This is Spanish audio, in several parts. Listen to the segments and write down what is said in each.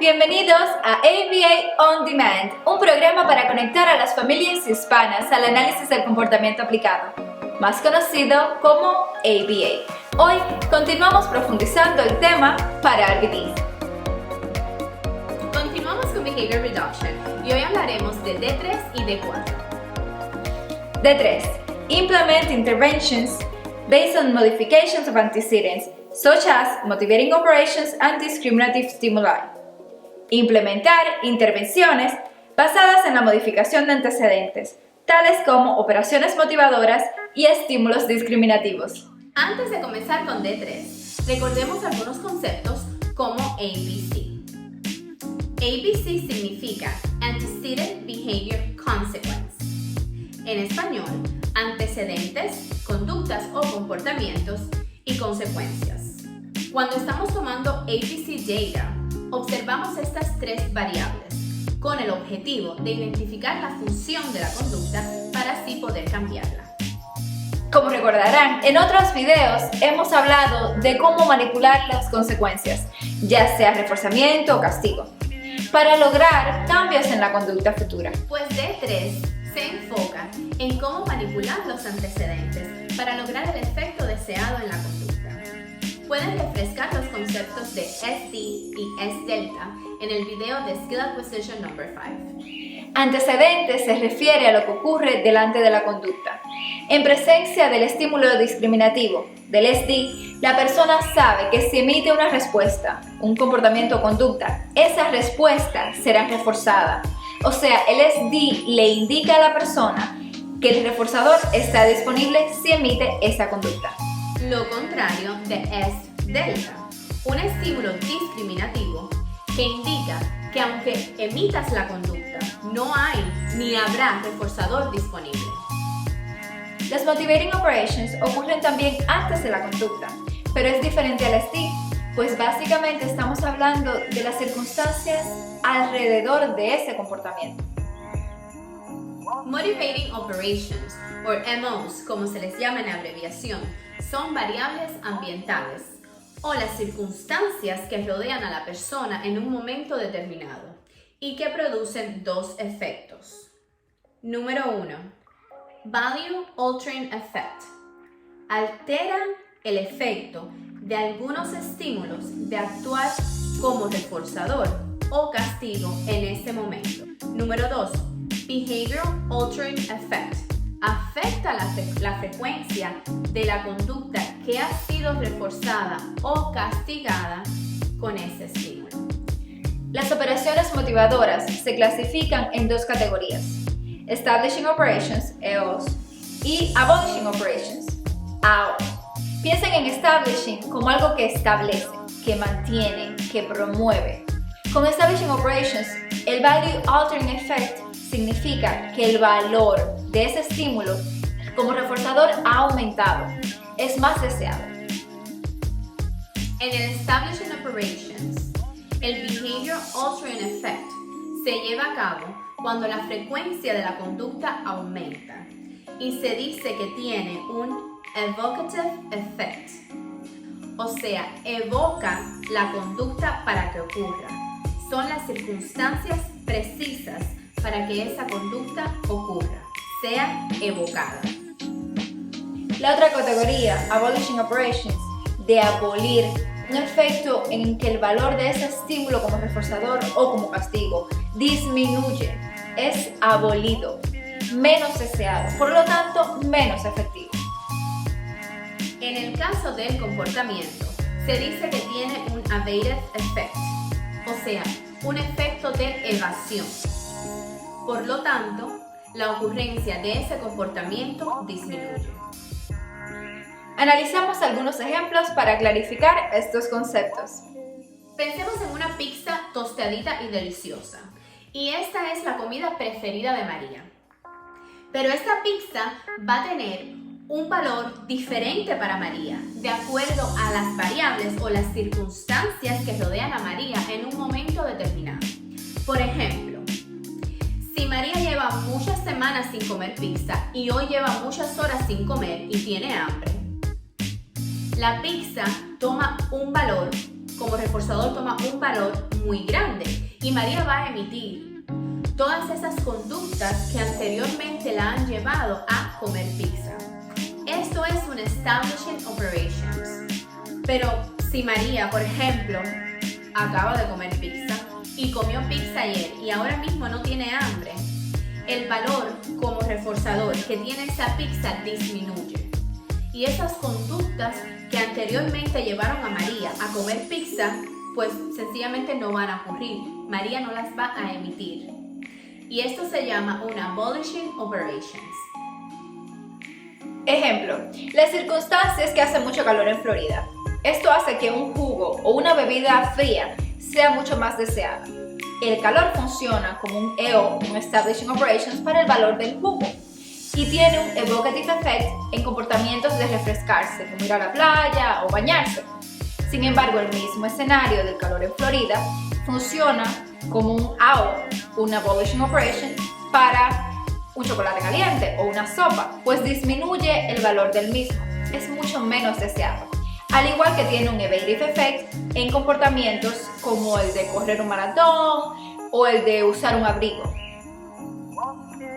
Bienvenidos a ABA On Demand, un programa para conectar a las familias hispanas al análisis del comportamiento aplicado, más conocido como ABA. Hoy continuamos profundizando el tema para RBD. Continuamos con Behavior Reduction y hoy hablaremos de D3 y D4. D3. Implement interventions based on modifications of antecedents, such as motivating operations and discriminative stimuli. Implementar intervenciones basadas en la modificación de antecedentes, tales como operaciones motivadoras y estímulos discriminativos. Antes de comenzar con D3, recordemos algunos conceptos como ABC. ABC significa Antecedent Behavior Consequence. En español, antecedentes, conductas o comportamientos y consecuencias. Cuando estamos tomando ABC Data, observamos estas tres variables con el objetivo de identificar la función de la conducta para así poder cambiarla. Como recordarán, en otros videos hemos hablado de cómo manipular las consecuencias, ya sea reforzamiento o castigo, para lograr cambios en la conducta futura. Pues D3 se enfoca en cómo manipular los antecedentes para lograr el efecto deseado en la conducta. Pueden refrescar los conceptos de SD y S-Delta en el video de Skill Acquisition No. 5. Antecedente se refiere a lo que ocurre delante de la conducta. En presencia del estímulo discriminativo, del SD, la persona sabe que si emite una respuesta, un comportamiento o conducta, esa respuesta será reforzada. O sea, el SD le indica a la persona que el reforzador está disponible si emite esa conducta. Lo contrario de S-Delta, un estímulo discriminativo que indica que aunque emitas la conducta, no hay ni habrá reforzador disponible. Las motivating operations ocurren también antes de la conducta, pero es diferente al SD, pues básicamente estamos hablando de las circunstancias alrededor de ese comportamiento. Motivating operations, o MOs, como se les llama en abreviación, son variables ambientales o las circunstancias que rodean a la persona en un momento determinado y que producen dos efectos. Número 1. Value Altering Effect. Alteran el efecto de algunos estímulos de actuar como reforzador o castigo en ese momento. Número 2. Behavioral Altering Effect. Afecta la frecuencia de la conducta que ha sido reforzada o castigada con ese estímulo. Las operaciones motivadoras se clasifican en dos categorías: Establishing Operations, EOS, y Abolishing Operations, AOS. Piensen en Establishing como algo que establece, que mantiene, que promueve. Con Establishing Operations, el Value Altering Effect significa que el valor de ese estímulo como reforzador ha aumentado, es más deseado. En el Establishing Operations, el Behavior Altering Effect se lleva a cabo cuando la frecuencia de la conducta aumenta y se dice que tiene un Evocative Effect, o sea, evoca la conducta para que ocurra. Son las circunstancias precisas para que esa conducta ocurra, sea evocada. La otra categoría, Abolishing Operations, de abolir un efecto en que el valor de ese estímulo como reforzador o como castigo disminuye, es abolido, menos deseado, por lo tanto menos efectivo. En el caso del comportamiento, se dice que tiene un evasive effect, o sea, un efecto de evasión. Por lo tanto, la ocurrencia de ese comportamiento disminuye. Analizamos algunos ejemplos para clarificar estos conceptos. Pensemos en una pizza tostadita y deliciosa. Y esta es la comida preferida de María. Pero esta pizza va a tener un valor diferente para María, de acuerdo a las variables o las circunstancias que rodean a María en un momento determinado. Por ejemplo, si María lleva muchas semanas sin comer pizza y hoy lleva muchas horas sin comer y tiene hambre, la pizza toma un valor como reforzador toma un valor muy grande y María va a emitir todas esas conductas que anteriormente la han llevado a comer pizza. Esto es un establishing operations. Pero si María, por ejemplo, acaba de comer pizza y comió pizza ayer y ahora mismo no tiene hambre, el valor como reforzador que tiene esa pizza disminuye. Y esas conductas que anteriormente llevaron a María a comer pizza, pues sencillamente no van a ocurrir. María no las va a emitir. Y esto se llama una abolishing operations. Ejemplo, las circunstancias que hace mucho calor en Florida. Esto hace que un jugo o una bebida fría sea mucho más deseada. El calor funciona como un EO, un Establishing Operations, para el valor del jugo y tiene un evocative effect en comportamientos de refrescarse, como ir a la playa o bañarse. Sin embargo, el mismo escenario del calor en Florida funciona como un AO, un Abolishing Operation, para un chocolate caliente o una sopa, pues disminuye el valor del mismo, es mucho menos deseado. Al igual que tiene un evasive effect en comportamientos como el de correr un maratón o el de usar un abrigo.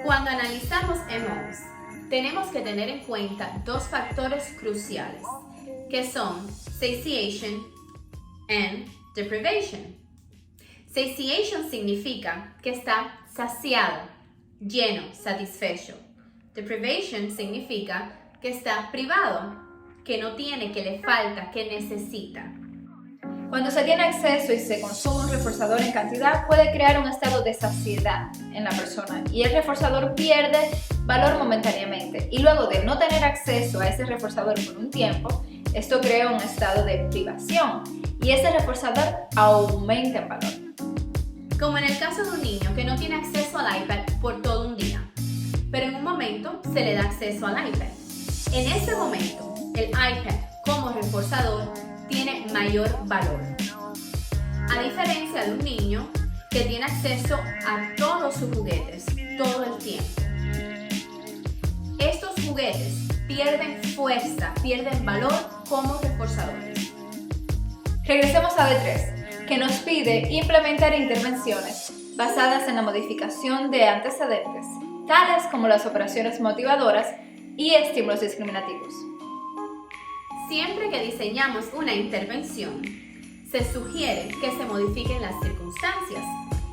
Cuando analizamos MOs, tenemos que tener en cuenta dos factores cruciales, que son satiation and deprivation. Satiation significa que está saciado, lleno, satisfecho. Deprivation significa que está privado, que no tiene, que le falta, que necesita. Cuando se tiene acceso y se consume un reforzador en cantidad, puede crear un estado de saciedad en la persona y el reforzador pierde valor momentáneamente. Y luego de no tener acceso a ese reforzador por un tiempo, esto crea un estado de privación y ese reforzador aumenta en valor. Como en el caso de un niño que no tiene acceso al iPad por todo un día, pero en un momento se le da acceso al iPad. En ese momento, el iPad como reforzador tiene mayor valor. A diferencia de un niño que tiene acceso a todos sus juguetes todo el tiempo. Estos juguetes pierden fuerza, pierden valor como reforzadores. Regresemos a D3, que nos pide implementar intervenciones basadas en la modificación de antecedentes, tales como las operaciones motivadoras y estímulos discriminativos. Siempre que diseñamos una intervención, se sugiere que se modifiquen las circunstancias,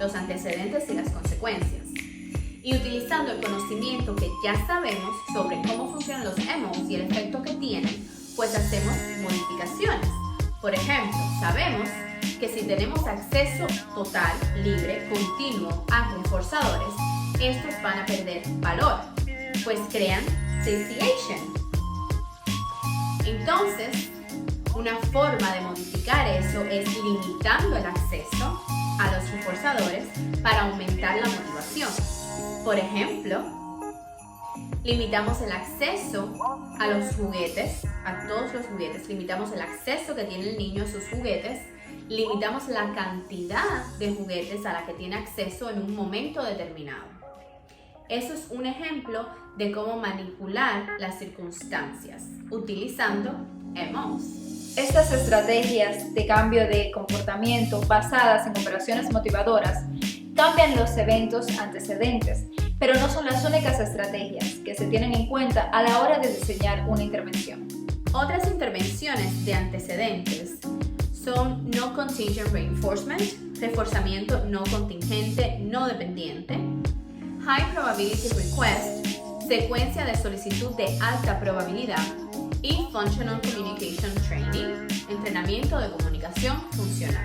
los antecedentes y las consecuencias. Y utilizando el conocimiento que ya sabemos sobre cómo funcionan los MOs y el efecto que tienen, pues hacemos modificaciones. Por ejemplo, sabemos que si tenemos acceso total, libre, continuo a reforzadores, estos van a perder valor, pues crean satiation. Entonces, una forma de modificar eso es limitando el acceso a los reforzadores para aumentar la motivación. Por ejemplo, limitamos el acceso a los juguetes, a todos los juguetes, limitamos el acceso que tiene el niño a sus juguetes, limitamos la cantidad de juguetes a la que tiene acceso en un momento determinado. Eso es un ejemplo de cómo manipular las circunstancias utilizando MOs. Estas estrategias de cambio de comportamiento basadas en operaciones motivadoras cambian los eventos antecedentes, pero no son las únicas estrategias que se tienen en cuenta a la hora de diseñar una intervención. Otras intervenciones de antecedentes son no contingent reinforcement, reforzamiento no contingente, no dependiente, high probability request, secuencia de solicitud de alta probabilidad y functional communication training, entrenamiento de comunicación funcional.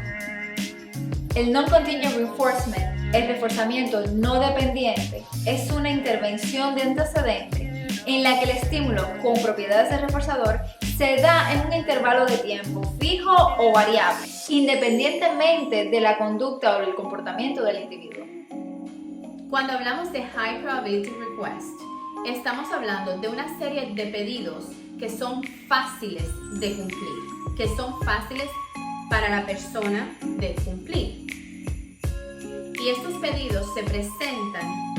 El non-contingent reinforcement, el reforzamiento no dependiente, es una intervención de antecedente en la que el estímulo con propiedades de reforzador se da en un intervalo de tiempo fijo o variable, independientemente de la conducta o el comportamiento del individuo. Cuando hablamos de High Probability Request, estamos hablando de una serie de pedidos que son fáciles de cumplir, que son fáciles para la persona de cumplir. Y estos pedidos se presentan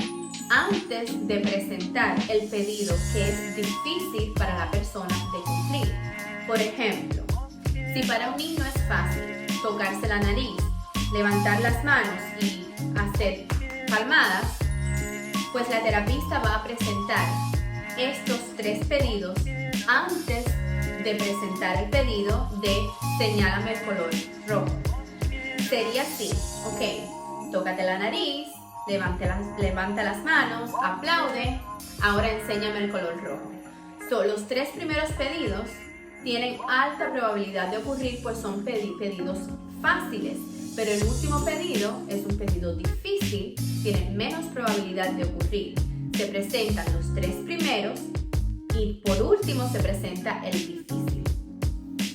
antes de presentar el pedido que es difícil para la persona de cumplir. Por ejemplo, si para un niño es fácil tocarse la nariz, levantar las manos y hacer palmadas, pues la terapista va a presentar estos 3 pedidos antes de presentar el pedido de señálame el color rojo. Sería así, ok, tócate la nariz, levanta las manos, aplaude, ahora enséñame el color rojo. Los 3 primeros pedidos tienen alta probabilidad de ocurrir, pues son pedidos fáciles, pero el último pedido es un pedido difícil, tiene menos probabilidad de ocurrir. Se presentan los 3 primeros y por último se presenta el difícil.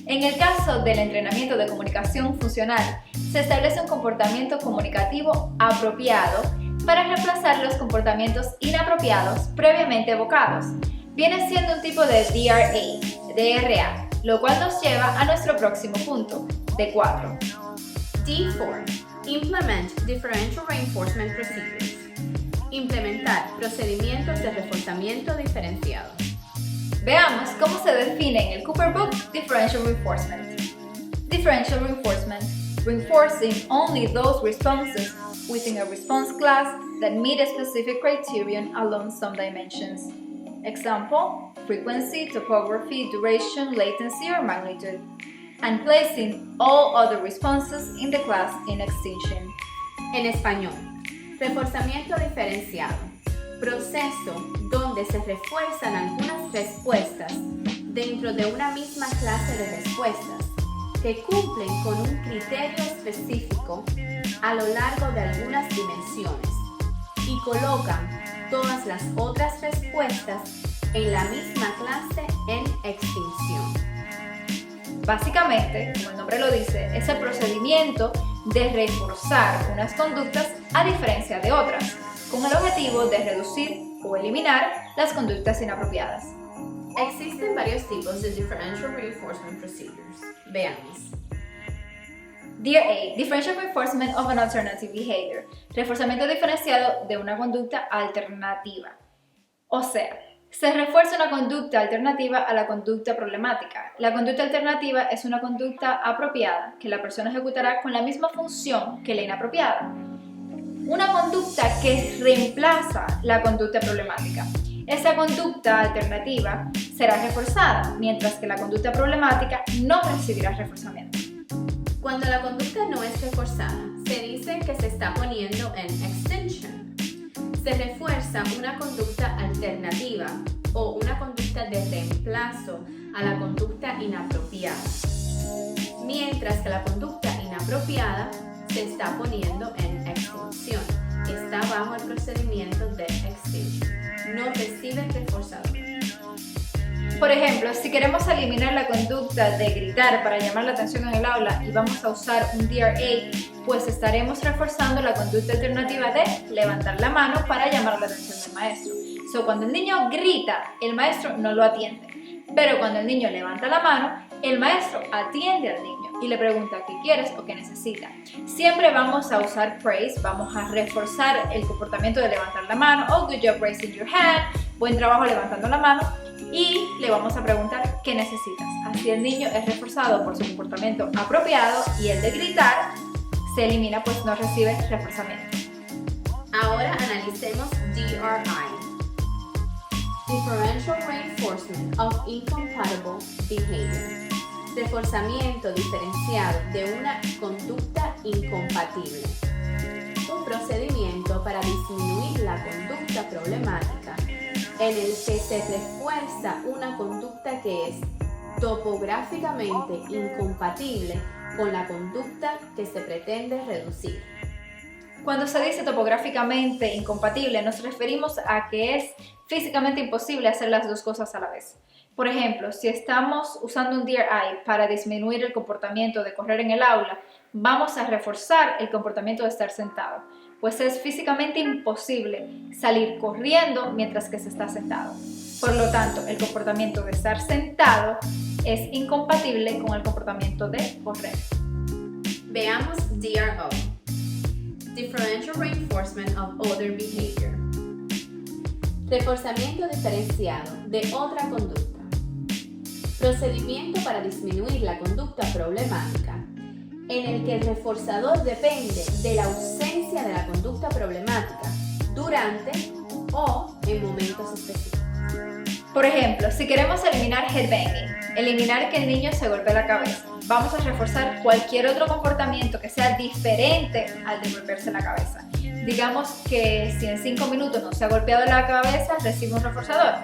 En el caso del entrenamiento de comunicación funcional, se establece un comportamiento comunicativo apropiado para reemplazar los comportamientos inapropiados previamente evocados. Viene siendo un tipo de DRA, lo cual nos lleva a nuestro próximo punto, D4. D4. Implement Differential Reinforcement Procedures. Implementar procedimientos de reforzamiento diferenciado. Veamos cómo se define en el Cooper Book Differential Reinforcement. Differential Reinforcement, reinforcing only those responses within a response class that meet a specific criterion along some dimensions. Example, frequency, topography, duration, latency, or magnitude, and placing all other responses in the class in extinction. En español, reforzamiento diferenciado, proceso donde se refuerzan algunas respuestas dentro de una misma clase de respuestas que cumplen con un criterio específico a lo largo de algunas dimensiones y colocan todas las otras respuestas en la misma clase en extinción. Básicamente, como el nombre lo dice, es el procedimiento de reforzar unas conductas a diferencia de otras, con el objetivo de reducir o eliminar las conductas inapropiadas. Existen varios tipos de Differential Reinforcement Procedures. Veamos. Dear A, Differential Reinforcement of an Alternative Behavior, reforzamiento diferenciado de una conducta alternativa. O sea, se refuerza una conducta alternativa a la conducta problemática. La conducta alternativa es una conducta apropiada que la persona ejecutará con la misma función que la inapropiada. Una conducta que reemplaza la conducta problemática. Esa conducta alternativa será reforzada, mientras que la conducta problemática no recibirá reforzamiento. Cuando la conducta no es reforzada, se dice que se está poniendo en extinction. Se refuerza una conducta alternativa o una conducta de reemplazo a la conducta inapropiada, mientras que la conducta inapropiada se está poniendo en extinción. Está bajo el procedimiento de extinction. No recibe reforzador. Por ejemplo, si queremos eliminar la conducta de gritar para llamar la atención en el aula y vamos a usar un DRA, pues estaremos reforzando la conducta alternativa de levantar la mano para llamar la atención del maestro. Cuando el niño grita, el maestro no lo atiende. Pero cuando el niño levanta la mano, el maestro atiende al niño y le pregunta qué quieres o qué necesita. Siempre vamos a usar praise, vamos a reforzar el comportamiento de levantar la mano. Oh, good job raising your hand. Buen trabajo levantando la mano. Y le vamos a preguntar qué necesitas. Así el niño es reforzado por su comportamiento apropiado y el de gritar se elimina, pues no recibe reforzamiento. Ahora analicemos DRI. Differential Reinforcement of Incompatible Behavior. Reforzamiento diferenciado de una conducta incompatible. Un procedimiento para disminuir la conducta problemática en el que se refuerza una conducta que es topográficamente incompatible con la conducta que se pretende reducir. Cuando se dice topográficamente incompatible, nos referimos a que es físicamente imposible hacer las dos cosas a la vez. Por ejemplo, si estamos usando un DRI para disminuir el comportamiento de correr en el aula, vamos a reforzar el comportamiento de estar sentado, pues es físicamente imposible salir corriendo mientras que se está sentado. Por lo tanto, el comportamiento de estar sentado es incompatible con el comportamiento de correr. Veamos DRO. Differential Reinforcement of Other Behavior. Reforzamiento diferenciado de otra conducta. Procedimiento para disminuir la conducta problemática en el que el reforzador depende de la ausencia de la conducta problemática durante o en momentos específicos. Por ejemplo, si queremos eliminar headbanging, eliminar que el niño se golpee la cabeza, vamos a reforzar cualquier otro comportamiento que sea diferente al de golpearse la cabeza. Digamos que si en 5 minutos no se ha golpeado la cabeza, recibe un reforzador.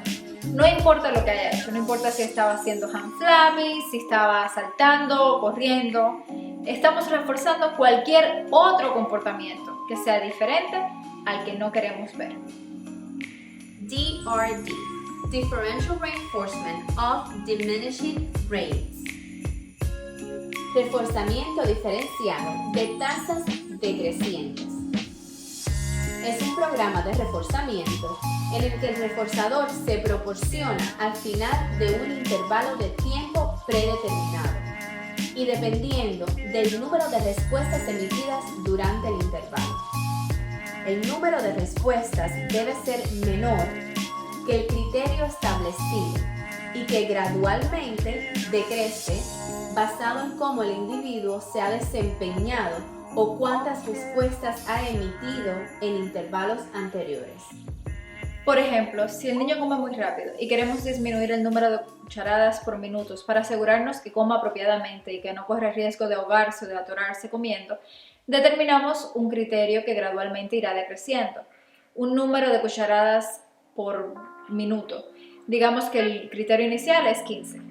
No importa lo que haya hecho, no importa si estaba haciendo hand flapping, si estaba saltando o corriendo. Estamos reforzando cualquier otro comportamiento que sea diferente al que no queremos ver. DRD, Differential Reinforcement of Diminishing Rates. Reforzamiento diferenciado de tasas decrecientes. Es un programa de reforzamiento en el que el reforzador se proporciona al final de un intervalo de tiempo predeterminado y dependiendo del número de respuestas emitidas durante el intervalo. El número de respuestas debe ser menor que el criterio establecido y que gradualmente decrece basado en cómo el individuo se ha desempeñado o cuántas respuestas ha emitido en intervalos anteriores. Por ejemplo, si el niño come muy rápido y queremos disminuir el número de cucharadas por minutos para asegurarnos que coma apropiadamente y que no corre riesgo de ahogarse o de atorarse comiendo, determinamos un criterio que gradualmente irá decreciendo, un número de cucharadas por minuto. Digamos que el criterio inicial es 15.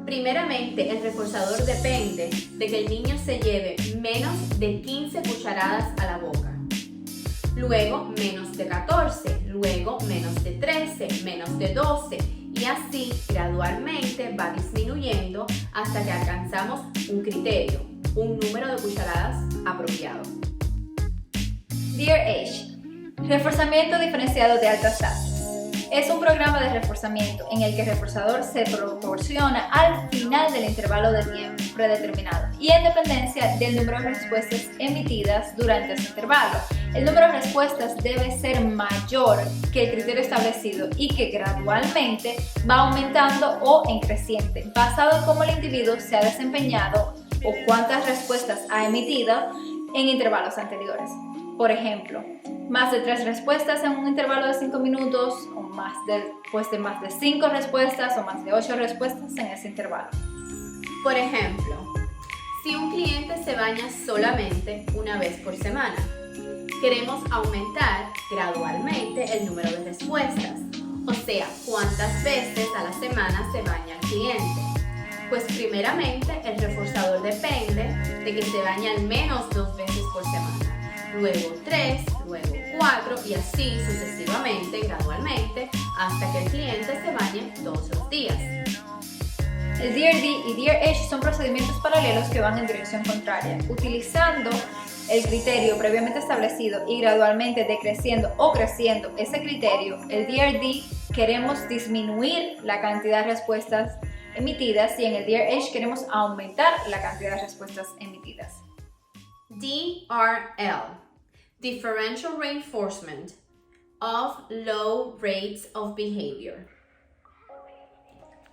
Primeramente, el reforzador depende de que el niño se lleve menos de 15 cucharadas a la boca. Luego menos de 14, luego menos de 13, menos de 12 y así gradualmente va disminuyendo hasta que alcanzamos un criterio, un número de cucharadas apropiado. Dear Age, reforzamiento diferenciado de altas tasas. Es un programa de reforzamiento en el que el reforzador se proporciona al final del intervalo de tiempo predeterminado y en dependencia del número de respuestas emitidas durante ese intervalo. El número de respuestas debe ser mayor que el criterio establecido y que gradualmente va aumentando o en creciente, basado en cómo el individuo se ha desempeñado o cuántas respuestas ha emitido en intervalos anteriores. Por ejemplo, más de 3 respuestas en un intervalo de 5 minutos o más de 5 respuestas o más de 8 respuestas en ese intervalo. Por ejemplo, si un cliente se baña solamente una vez por semana, queremos aumentar gradualmente el número de respuestas, o sea, cuántas veces a la semana se baña el cliente. Pues primeramente el reforzador depende de que se bañe al menos 2 veces por semana, luego 3, luego 4 y así sucesivamente, gradualmente, hasta que el cliente se bañe todos los días. El DRD y DRH son procedimientos paralelos que van en dirección contraria, utilizando el criterio previamente establecido y gradualmente decreciendo o creciendo ese criterio. El DRD queremos disminuir la cantidad de respuestas emitidas y en el DRH queremos aumentar la cantidad de respuestas emitidas. DRL, Differential Reinforcement of Low Rates of Behavior.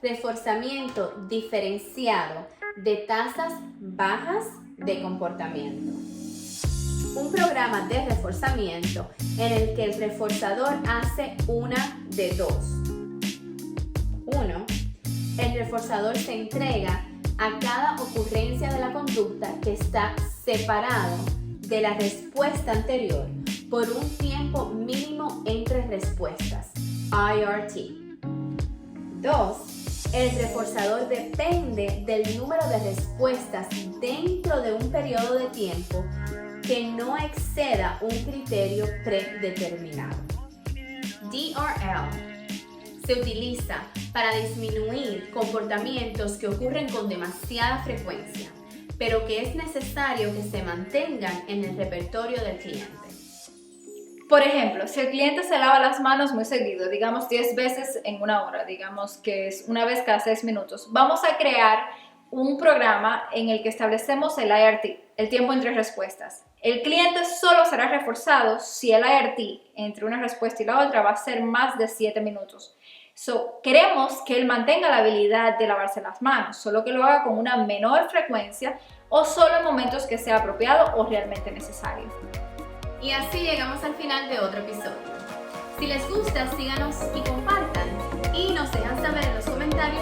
Reforzamiento diferenciado de tasas bajas de comportamiento. Un programa de reforzamiento en el que el reforzador hace una de dos. 1. El reforzador se entrega a cada ocurrencia de la conducta que está separado de la respuesta anterior por un tiempo mínimo entre respuestas, IRT. 2. El reforzador depende del número de respuestas dentro de un periodo de tiempo que no exceda un criterio predeterminado. DRL se utiliza para disminuir comportamientos que ocurren con demasiada frecuencia, pero que es necesario que se mantengan en el repertorio del cliente. Por ejemplo, si el cliente se lava las manos muy seguido, digamos 10 veces en una hora, digamos que es una vez cada 6 minutos, vamos a crear un programa en el que establecemos el IRT, el tiempo entre respuestas. El cliente solo será reforzado si el IRT entre una respuesta y la otra va a ser más de 7 minutos. Queremos que él mantenga la habilidad de lavarse las manos, solo que lo haga con una menor frecuencia o solo en momentos que sea apropiado o realmente necesario. Y así llegamos al final de otro episodio. Si les gusta, síganos y compartan. Y nos dejan saber en los comentarios